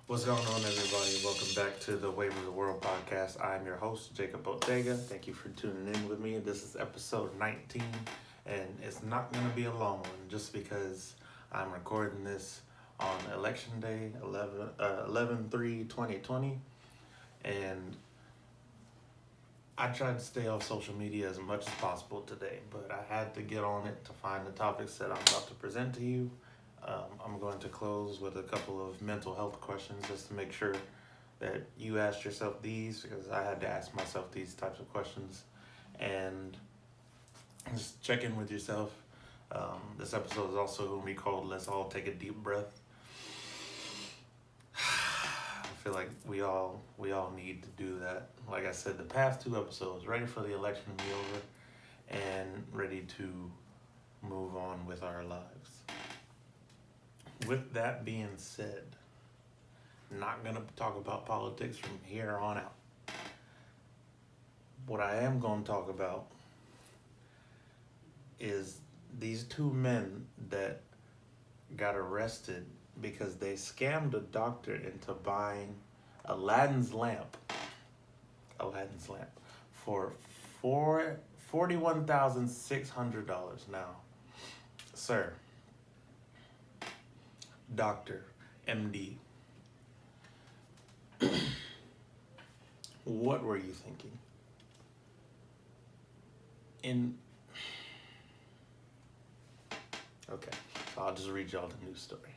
What's going on, everybody? Welcome back to the Wave of the World podcast. I'm your host, Jacob Ortega. Thank you for tuning in with me. This is episode 19, and it's not going to be a long one just because I'm recording this on Election Day, 11/3/2020, and I tried to stay off social media as much as possible today, but I had to get on it to find the topics that I'm about to present to you. I'm going to close with a couple of mental health questions just to make sure that you asked yourself these, because I had to ask myself these types of questions, and just check in with yourself. This episode is also going to be called Let's All Take a Deep Breath. I feel like we all need to do that. Like I said, the past two episodes, ready for the election to be over and ready to move on with our lives. With that being said, not going to talk about politics from here on out. What I am going to talk about is these two men that got arrested because they scammed a doctor into buying Aladdin's lamp for $41,600. Now, sir, Doctor, MD, what were you thinking? Okay, so I'll just read y'all the news story.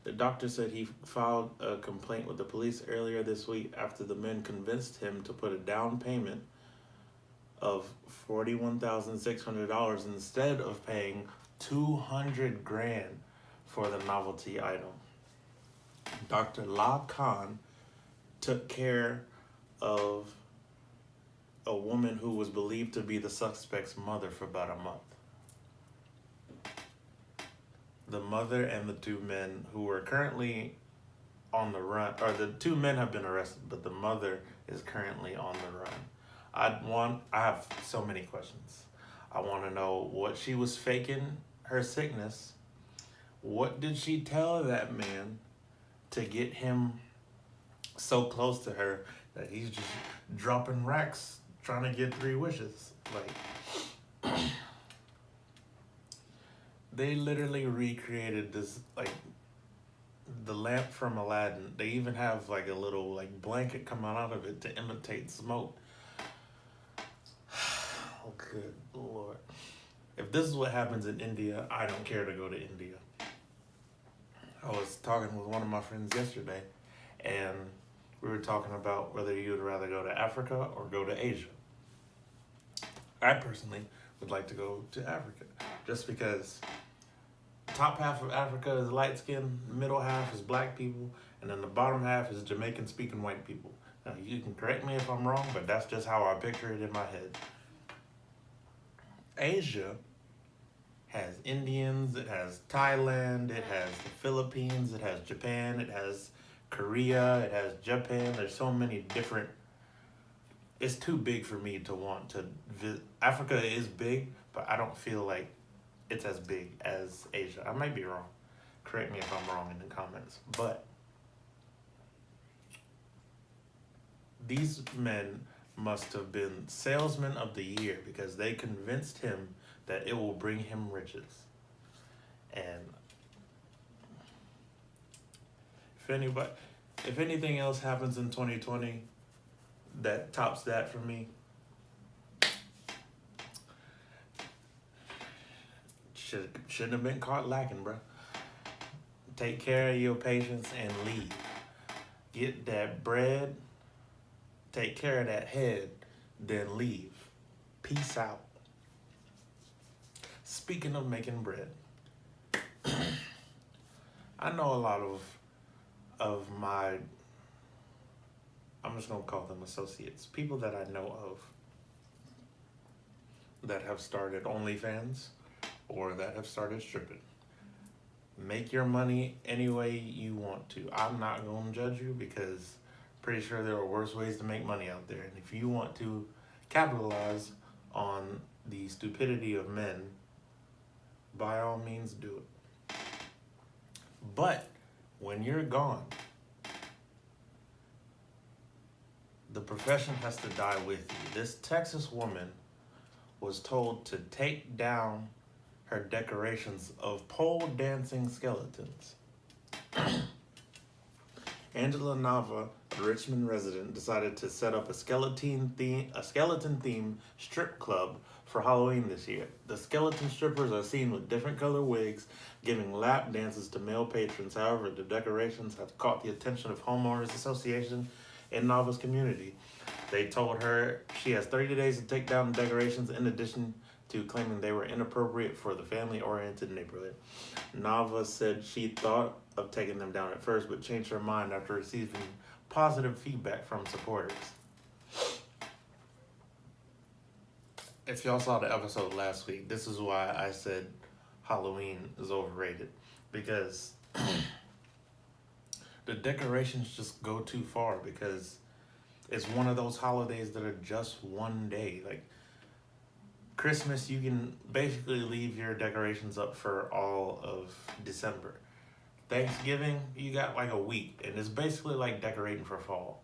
The doctor said he filed a complaint with the police earlier this week after the men convinced him to put a down payment of $41,600 instead of paying $200,000 for the novelty item. Dr. La Khan took care of a woman who was believed to be the suspect's mother for about a month. The mother and the two men who are currently on the run, or the two men have been arrested, but the mother is currently on the run. I have so many questions. I want to know what she was faking her sickness. What did she tell that man to get him so close to her that he's just dropping racks trying to get 3 wishes? Like, they literally recreated this, like, the lamp from Aladdin. They even have like a little like blanket coming out of it to imitate smoke. Oh, good Lord. If this is what happens in India, I don't care to go to India. I was talking with one of my friends yesterday, and we were talking about whether you would rather go to Africa or go to Asia. I personally would like to go to Africa, just because the top half of Africa is light skinned, the middle half is black people, and then the bottom half is Jamaican speaking white people. Now, you can correct me if I'm wrong, but that's just how I picture it in my head. Asia has Indians, it has Thailand, it has the Philippines, it has Japan, it has Korea, it has Japan. There's so many different. It's too big for me to want to visit. Africa is big, but I don't feel like it's as big as Asia. I might be wrong. Correct me if I'm wrong in the comments. But these men must have been salesmen of the year because they convinced him that it will bring him riches. And if anything else happens in 2020 that tops that for me, shouldn't have been caught lacking, bro. Take care of your patients and leave. Get that bread, take care of that head, then leave. Peace out. Speaking of making bread, I know a lot of my, I'm just going to call them associates, people that I know of that have started OnlyFans or that have started stripping. Make your money any way you want to. I'm not going to judge you because I'm pretty sure there are worse ways to make money out there. And if you want to capitalize on the stupidity of men, by all means do it. But when you're gone, The profession has to die with you. This Texas woman was told to take down her decorations of pole dancing skeletons. Angela Nava, a Richmond resident, decided to set up a skeleton theme strip club for Halloween this year. The skeleton strippers are seen with different color wigs, giving lap dances to male patrons. However, the decorations have caught the attention of homeowners association in Nava's community. They told her she has 30 days to take down the decorations, in addition to claiming they were inappropriate for the family-oriented neighborhood. Nava said she thought of taking them down at first, but changed her mind after receiving positive feedback from supporters. If y'all saw the episode last week, this is why I said Halloween is overrated. Because the decorations just go too far, because it's one of those holidays that are just one day. Like Christmas, you can basically leave your decorations up for all of December. Thanksgiving, you got like a week, and it's basically like decorating for fall.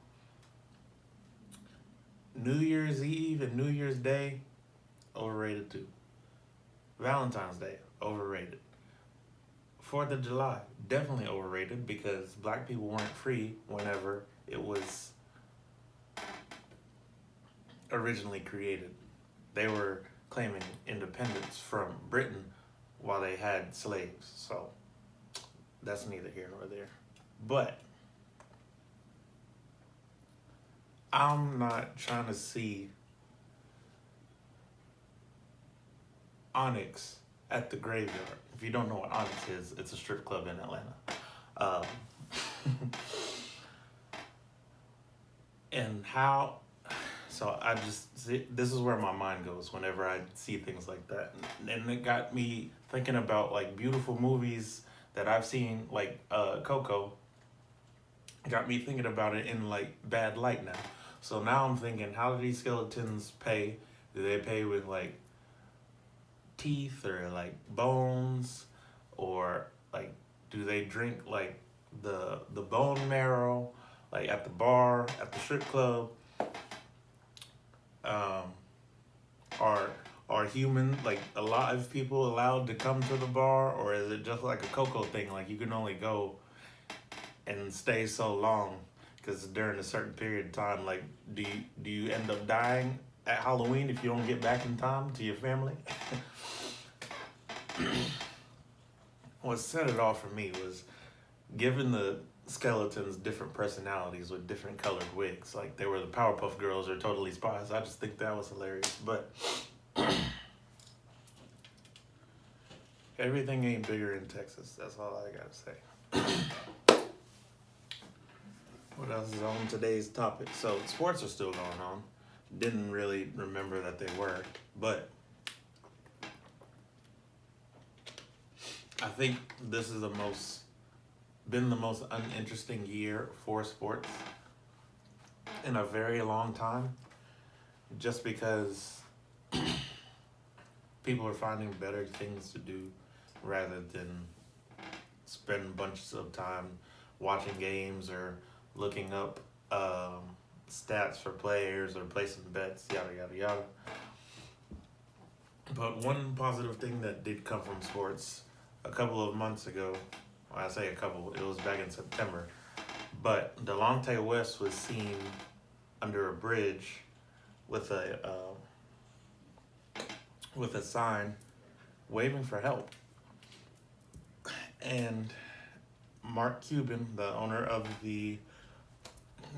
New Year's Eve and New Year's Day, overrated too. Valentine's Day, overrated. 4th of July, definitely overrated, because black people weren't free whenever it was originally created. They were claiming independence from Britain while they had slaves, so that's neither here nor there. But I'm not trying to see Onyx at the graveyard. If you don't know what Onyx is, it's a strip club in Atlanta. And how, so I just, this is where my mind goes whenever I see things like that. And it got me thinking about like beautiful movies that I've seen, like Coco. Got me thinking about it in like bad light now. So now I'm thinking, how do these skeletons pay? Do they pay with like teeth or like bones, or like do they drink like the bone marrow, like at the bar, at the strip club? Are human, like alive people, allowed to come to the bar, or is it just like a Coco thing, like you can only go and stay so long because during a certain period of time? Like do you end up dying at Halloween if you don't get back in time to your family? What set it off for me was giving the skeletons different personalities with different colored wigs. Like they were the Powerpuff Girls or Totally Spies. I just think that was hilarious. But everything ain't bigger in Texas. That's all I gotta say. What else is on today's topic? So sports are still going on. Didn't really remember that they were, but I think this is been the most uninteresting year for sports in a very long time, just because people are finding better things to do rather than spend bunches of time watching games or looking up stats for players or placing bets, yada yada yada. But one positive thing that did come from sports a couple of months ago, well, I say a couple, it was back in September, but Delante West was seen under a bridge with a sign waving for help. And Mark Cuban, the owner of the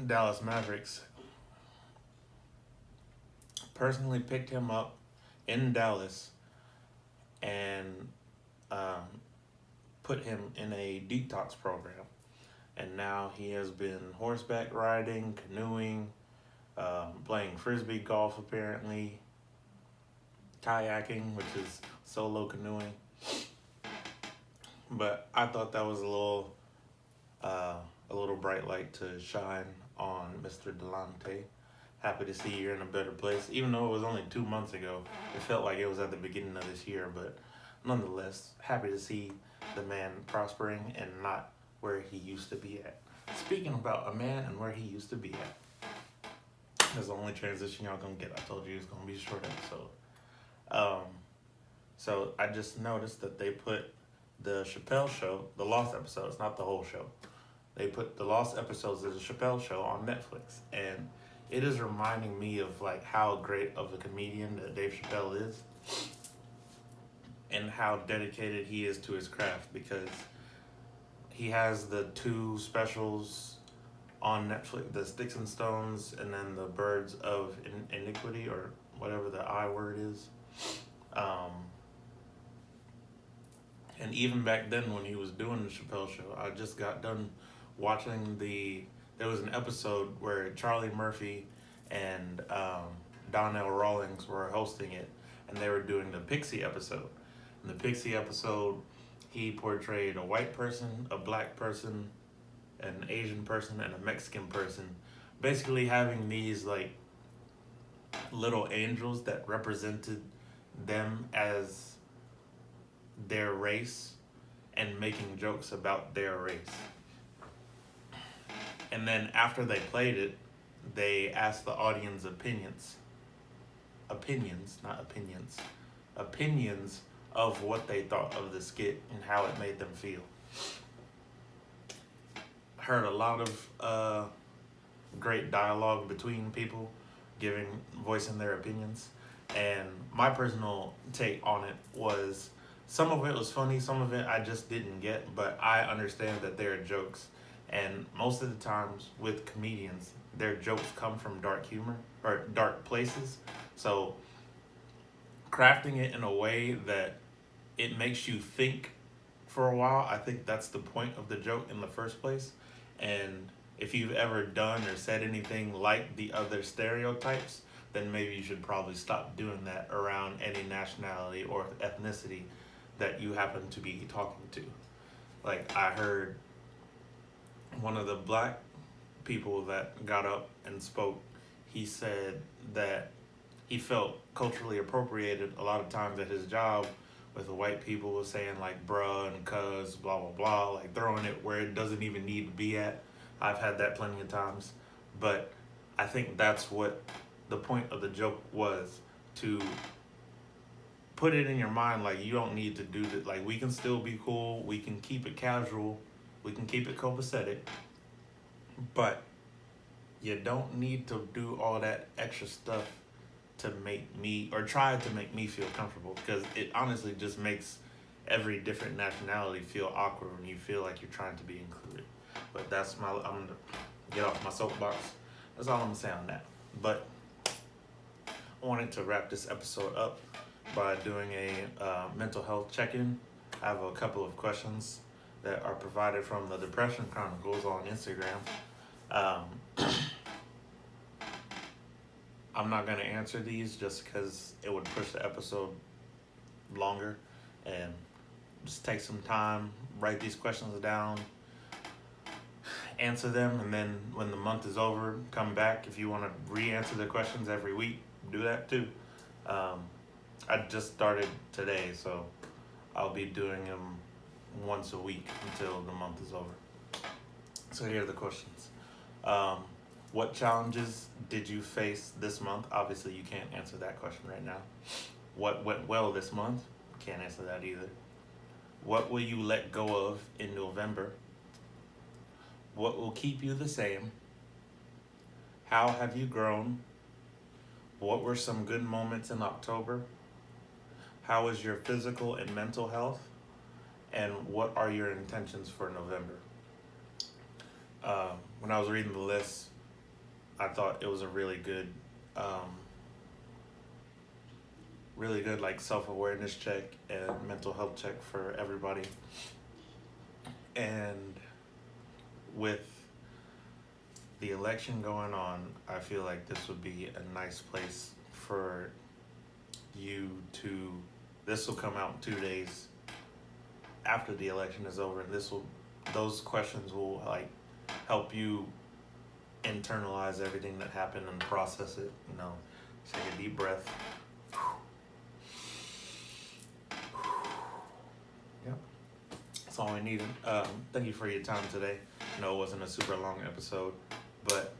Dallas Mavericks, personally picked him up in Dallas and put him in a detox program. And now he has been horseback riding, canoeing, playing frisbee golf apparently, kayaking, which is solo canoeing. But I thought that was a little bright light to shine on Mr. Delante. Happy to see you're in a better place. Even though it was only 2 months ago, it felt like it was at the beginning of this year. But nonetheless, happy to see the man prospering and not where he used to be at. Speaking about a man and where he used to be at, That's the only transition y'all gonna get. I told you it's gonna be a short episode. So I just noticed that they put the Chapelle show, the Lost episodes, not the whole show. They put the Lost episodes of the Chapelle show on Netflix, and it is reminding me of like how great of a comedian that Dave Chappelle is, and how dedicated he is to his craft, because he has the two specials on Netflix, the Sticks and Stones, and then the Birds of Iniquity, or whatever the I word is. And even back then when he was doing the Chappelle show, I just got done watching there was an episode where Charlie Murphy and Donnell Rawlings were hosting it, and they were doing the Pixie episode. In the Pixie episode, he portrayed a white person, a black person, an Asian person, and a Mexican person, basically having these like little angels that represented them as their race and making jokes about their race. And then after they played it, they asked the audience opinions of what they thought of the skit and how it made them feel. Heard a lot of great dialogue between people voicing their opinions, and my personal take on it was, some of it was funny, some of it I just didn't get, but I understand that they're jokes, and most of the times with comedians, their jokes come from dark humor or dark places. So crafting it in a way that it makes you think for a while, I think that's the point of the joke in the first place. And if you've ever done or said anything like the other stereotypes, then maybe you should probably stop doing that around any nationality or ethnicity that you happen to be talking to. Like, I heard one of the black people that got up and spoke, he said that he felt culturally appropriated a lot of times at his job, with the white people was saying like bruh and cuz, blah blah blah, like throwing it where it doesn't even need to be at. I've had that plenty of times, but I think that's what the point of the joke was, to put it in your mind, like, you don't need to do that. Like, we can still be cool, we can keep it casual, we can keep it copacetic, but you don't need to do all that extra stuff to make me, or try to make me feel comfortable, because it honestly just makes every different nationality feel awkward when you feel like you're trying to be included. But I'm gonna get off my soapbox. That's all I'm gonna say on that. But I wanted to wrap this episode up by doing a mental health check-in. I have a couple of questions that are provided from the Depression Chronicles on Instagram. I'm not going to answer these just because it would push the episode longer, and just take some time, write these questions down, answer them, and then when the month is over, come back. If you want to re-answer the questions every week, do that too. I just started today, so I'll be doing them once a week until the month is over. So here are the questions. What challenges did you face this month? Obviously, you can't answer that question right now. What went well this month? Can't answer that either. What will you let go of in November? What will keep you the same? How have you grown? What were some good moments in October? How is your physical and mental health? And what are your intentions for November? When I was reading the list, I thought it was a really good like self-awareness check and mental health check for everybody. And with the election going on, I feel like this would be a nice place for you to, this will come out 2 days after the election is over, and those questions will like help you internalize everything that happened and process it. Take a deep breath. Yep, that's all I needed. Thank you for your time today. I know it wasn't a super long episode, but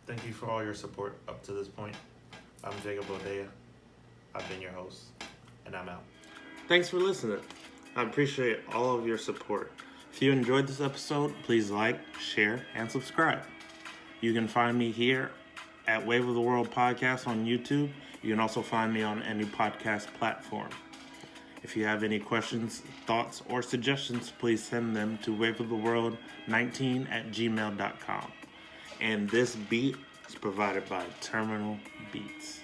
Thank you for all your support up to this point. I'm Jacob Odea. I've been your host, and I'm out. Thanks for listening. I appreciate all of your support. If you enjoyed this episode, please like, share, and subscribe. You can find me here at Wave of the World Podcast on YouTube. You can also find me on any podcast platform. If you have any questions, thoughts, or suggestions, please send them to waveoftheworld19@gmail.com. And this beat is provided by Terminal Beats.